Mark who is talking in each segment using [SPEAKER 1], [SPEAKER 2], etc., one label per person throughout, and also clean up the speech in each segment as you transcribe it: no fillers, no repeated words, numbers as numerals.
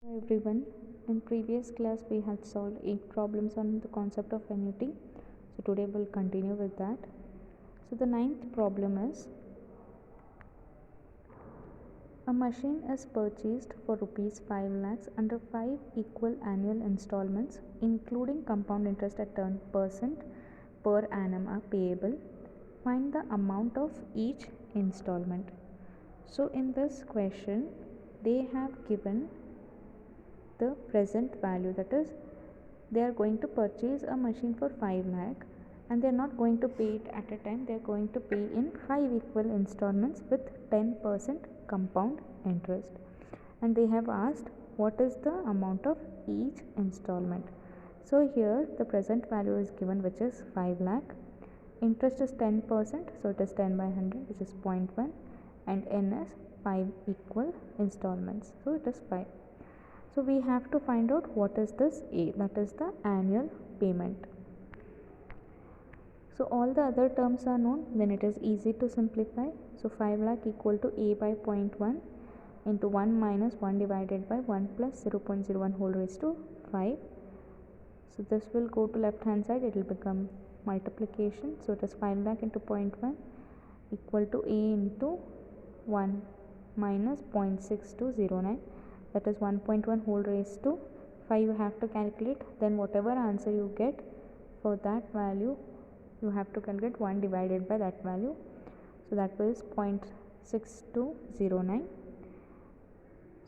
[SPEAKER 1] Hello everyone. In previous class we had solved 8 problems on the concept of annuity. So today we'll continue with that. So the ninth problem is a machine is purchased for rupees 5 lakhs under 5 equal annual installments including compound interest at 10% per annum are payable. Find the amount of each installment. So in this question they have given the present value, that is they are going to purchase a machine for 5 lakh and they are not going to pay it at a time, they are going to pay in 5 equal installments with 10% compound interest, and they have asked what is the amount of each installment. So here the present value is given, which is 5 lakh, interest is 10%, so it is 10 by 100, which is 0.1, and n is 5 equal installments, so it is 5. So we have to find out what is this A, that is the annual payment. So all the other terms are known, then it is easy to simplify. So 5 lakh equal to A by 0.1 into 1 minus 1 divided by 1 plus 0.01 whole raised to 5. So this will go to left hand side, it will become multiplication. So it is 5 lakh into 0.1 equal to A into 1 minus 0.6209, that is 1.1 whole raised to 5 you have to calculate, then whatever answer you get for that value you have to calculate 1 divided by that value, so that was 0.6209.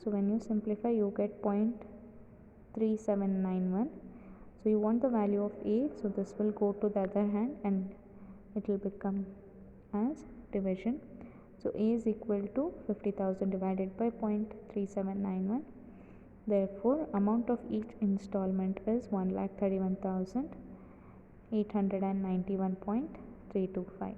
[SPEAKER 1] so when you simplify you get 0.3791. so you want the value of A, so this will go to the other hand and it will become as division. So A is equal to 50,000 divided by 0.3791. Therefore, amount of each installment is 1,31,891.325.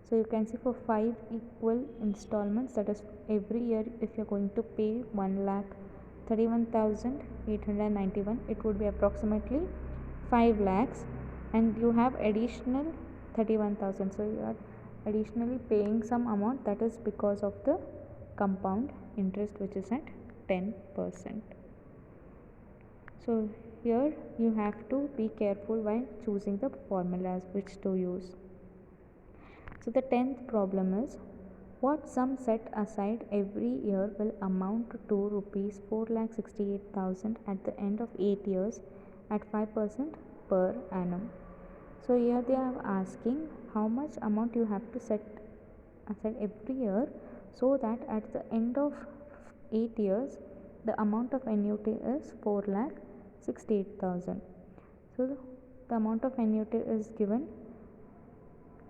[SPEAKER 1] So you can see for 5 equal installments, that is every year if you are going to pay 1,31,891, it would be approximately 5 lakhs, and you have additional 31,000. So you are additionally paying some amount, that is because of the compound interest which is at 10%. So here you have to be careful while choosing the formulas which to use. So the 10th problem is what sum set aside every year will amount to rupees 4,68,000 at the end of 8 years at 5% per annum. So here they are asking how much amount you have to set aside every year so that at the end of 8 years the amount of annuity is 4,68,000. So the amount of annuity is given,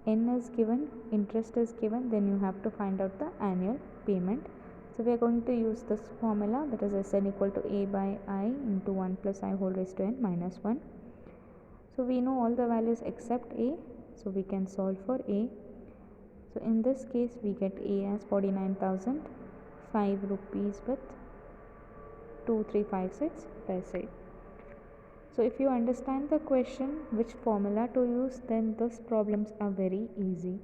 [SPEAKER 1] n is given, interest is given, then you have to find out the annual payment. So we are going to use this formula, that is Sn equal to A by I into 1 plus I whole raised to n minus 1. So we know all the values except A, so we can solve for A. So in this case we get A as 49,005 rupees with 2356 paise. So if you understand the question which formula to use, then these problems are very easy.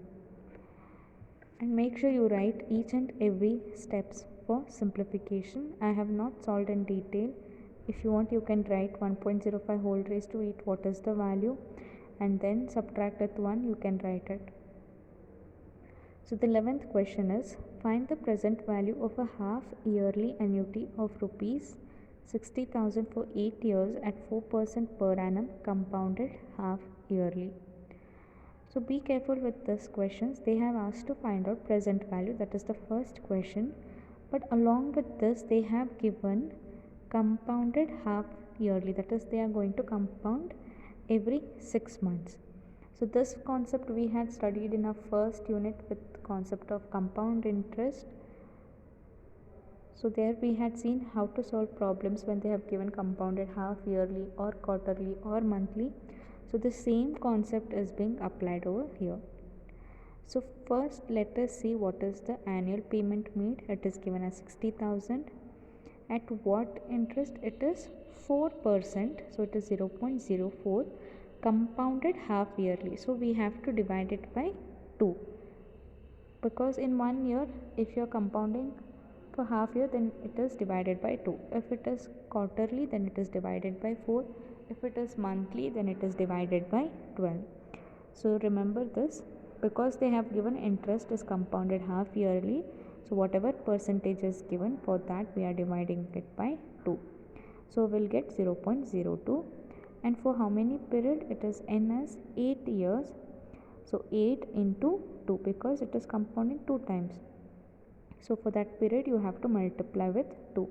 [SPEAKER 1] And make sure you write each and every steps for simplification. I have not solved in detail. If you want, you can write 1.05 whole raised to 8, what is the value, and then subtract with 1, you can write it. So the 11th question is find the present value of a half yearly annuity of rupees 60,000 for 8 years at 4% per annum compounded half yearly. So be careful with these questions. They have asked to find out present value, that is the first question, but along with this they have given compounded half yearly, that is they are going to compound every 6 months. So this concept we had studied in our first unit with concept of compound interest. So there we had seen how to solve problems when they have given compounded half yearly or quarterly or monthly. So the same concept is being applied over here. So first let us see what is the annual payment made. It is given as 60,000. At what interest? It is 4%, so it is 0.04 compounded half yearly. So we have to divide it by 2, because in 1 year if you are compounding For half year, then it is divided by 2. If it is quarterly, then it is divided by 4. If it is monthly, then it is divided by 12. So remember this, because they have given interest is compounded half yearly. So whatever percentage is given, for that we are dividing it by 2. So we'll get 0.02. And for how many period? It is n as 8 years. So 8 into 2, because it is compounding 2 times. So for that period you have to multiply with 2.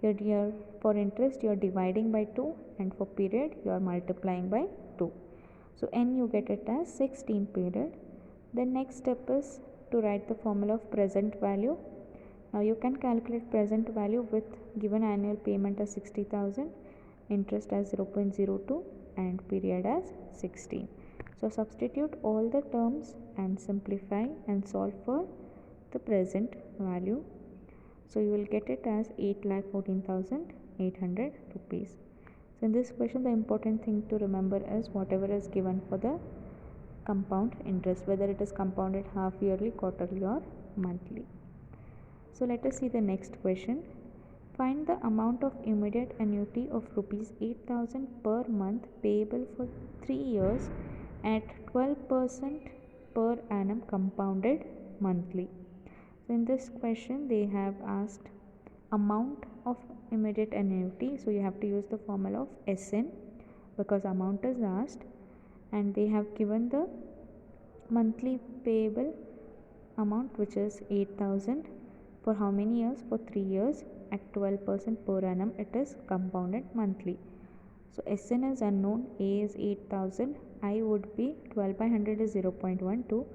[SPEAKER 1] Here for interest you are dividing by 2, and for period you are multiplying by 2. So n you get it as 16 period. Then next step is to write the formula of present value. Now you can calculate present value with given annual payment as 60,000, interest as 0.02 and period as 16. So substitute all the terms and simplify and solve for the present value. So you will get it as 8,14,800 rupees. So in this question the important thing to remember is whatever is given for the compound interest, whether it is compounded half yearly, quarterly or monthly. So let us see the next question. Find the amount of immediate annuity of rupees 8,000 per month payable for 3 years at 12% per annum compounded monthly. So in this question they have asked amount of immediate annuity. So you have to use the formula of SN because amount is asked, and they have given the monthly payable amount which is 8,000 for how many years? For 3 years at 12% per annum. It is compounded monthly. So SN is unknown, A is 8,000, I would be 12 by 100 is 0.12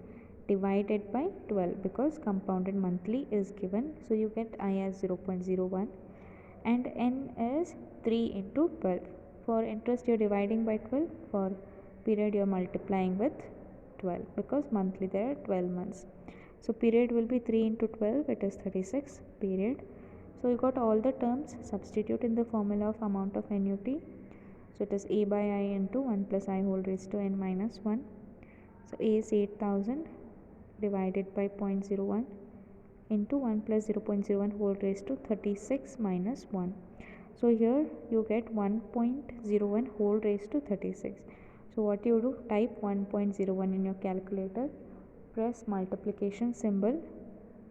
[SPEAKER 1] divided by 12 because compounded monthly is given. So you get I as 0.01 and N is 3 into 12. For interest you are dividing by 12, for period you are multiplying with 12 because monthly there are 12 months. So period will be 3 into 12, it is 36 period. So you got all the terms, substitute in the formula of amount of annuity. So it is A by I into 1 plus I whole raised to n minus 1. So A is 8,000 divided by 0.01 into 1 plus 0.01 whole raised to 36 minus 1. So here you get 1.01 whole raised to 36. So what you do, type 1.01 in your calculator, press multiplication symbol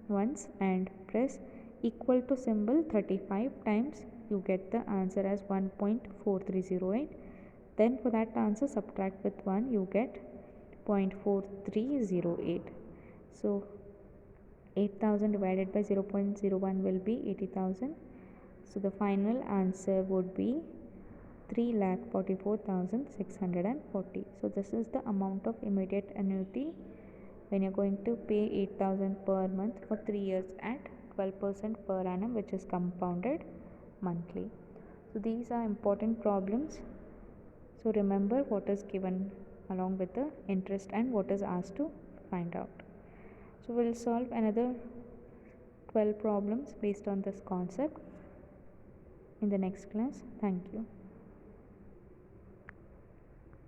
[SPEAKER 1] once and press equal to symbol 35 times, you get the answer as 1.4308. Then for that answer subtract with 1, you get 0.4308. So 8,000 divided by 0.01 will be 80,000. So the final answer would be 3,44,640. So this is the amount of immediate annuity when you're going to pay 8,000 per month for 3 years at 12% per annum, which is compounded monthly. So these are important problems. So remember what is given along with the interest and what is asked to find out. So we'll solve another 12 problems based on this concept in the next class. Thank you.